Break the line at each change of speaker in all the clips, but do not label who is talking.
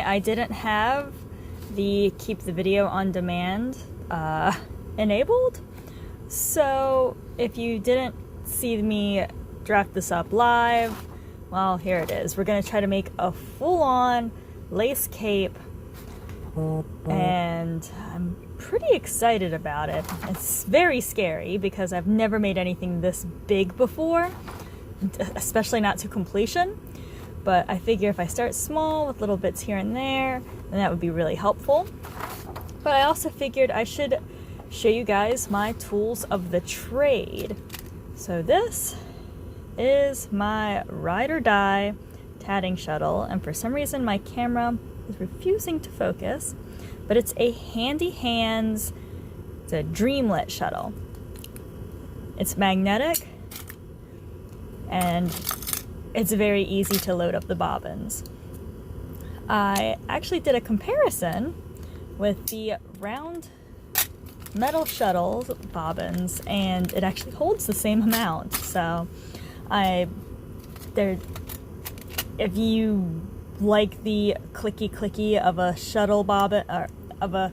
I didn't have the keep the video on demand enabled. So if you didn't see me draft this up live, well, here it is. We're going to try to make a full-on lace cape, and I'm pretty excited about it. It's very scary because I've never made anything this big before, especially not to completion. But I figure if I start small with little bits here and there, then that would be really helpful. But I also figured I should show you guys my tools of the trade. So this is my ride or die tatting shuttle, and for some reason my camera is refusing to focus, but it's a Handy Hands, it's a Dreamlet shuttle. It's magnetic, and it's very easy to load up the bobbins. I actually did a comparison with the round metal shuttles bobbins, and it actually holds the same amount. So if you like the clicky of a shuttle bobbin, or of a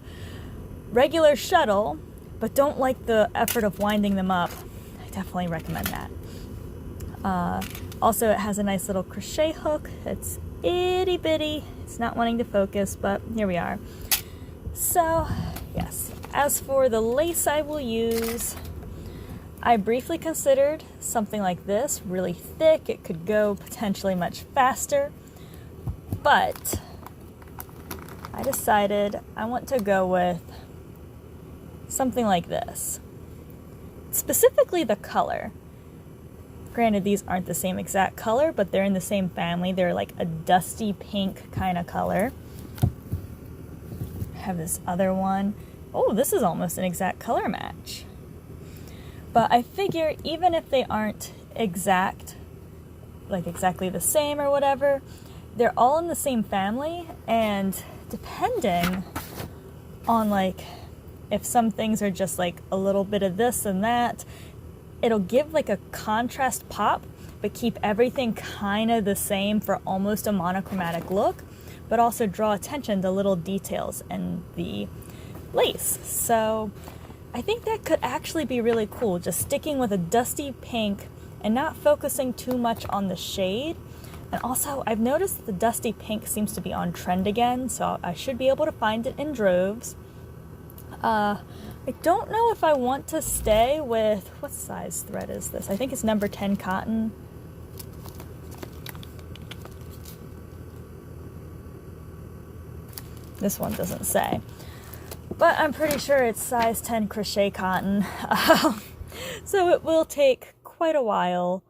regular shuttle, but don't like the effort of winding them up, I definitely recommend that. Also, it has a nice little crochet hook. It's itty bitty. It's not wanting to focus, but here we are. So, yes. As for the lace I will use, I briefly considered something like this, really thick. It could go potentially much faster, but I decided I want to go with something like this. Specifically the color. Granted, these aren't the same exact color, but they're in the same family. They're like a dusty pink kind of color. I have this other one. Oh, this is almost an exact color match. But I figure even if they aren't exact, like exactly the same or whatever, they're all in the same family, and depending on like if some things are just like a little bit of this and that, it'll give like a contrast pop, but keep everything kind of the same for almost a monochromatic look, but also draw attention to little details in the lace. So I think that could actually be really cool, just sticking with a dusty pink and not focusing too much on the shade. And also, I've noticed that the dusty pink seems to be on trend again, so I should be able to find it in droves. I don't know if I want to stay with, what size thread is this? I think it's number 10 cotton. This one doesn't say, but I'm pretty sure it's size 10 crochet cotton. So it will take quite a while.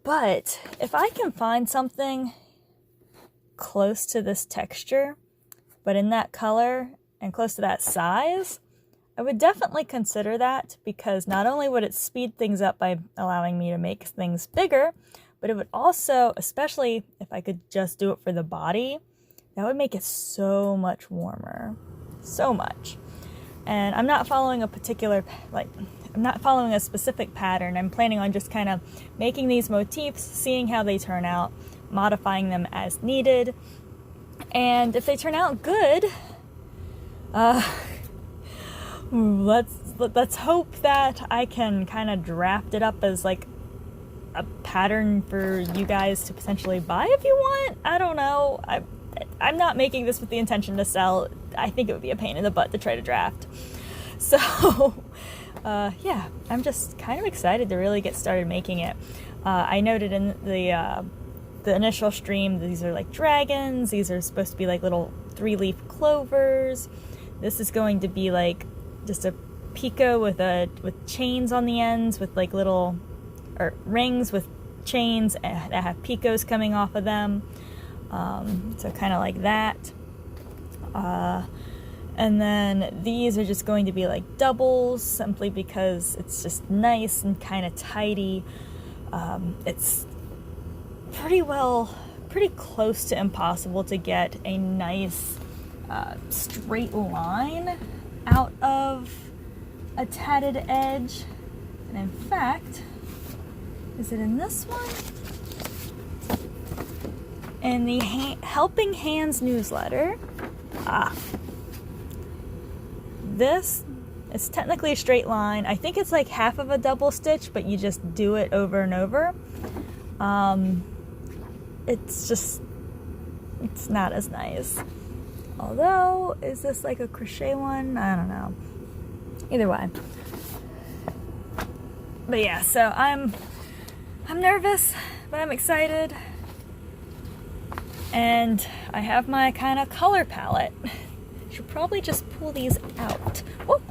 But if I can find something close to this texture, but in that color and close to that size, I would definitely consider that, because not only would it speed things up by allowing me to make things bigger, but it would also, especially if I could just do it for the body, that would make it so much warmer. So much. And I'm not following a particular, I'm not following a specific pattern. I'm planning on just kind of making these motifs, seeing how they turn out, modifying them as needed. And if they turn out good, let's hope that I can kind of draft it up as like a pattern for you guys to potentially buy if you want. I don't know. I'm not making this with the intention to sell. I think it would be a pain in the butt to try to draft. So, yeah, I'm just kind of excited to really get started making it. I noted in the initial stream, these are like dragons. These are supposed to be like little 3-leaf clovers. This is going to be like just a picot with chains on the ends, with like little rings with chains that have picots coming off of them. So kind of like that. And then these are just going to be like doubles, simply because it's just nice and kind of tidy. It's pretty close to impossible to get a nice straight line out of a tatted edge. And in fact, is it in this one? in the Helping Hands newsletter. This is technically a straight line. I think it's like half of a double stitch, but you just do it over and over. It's not as nice. Although, is this like a crochet one? I don't know. Either way. But yeah, so I'm nervous, but I'm excited. And I have my kind of color palette. Should probably just pull these out. Whoop.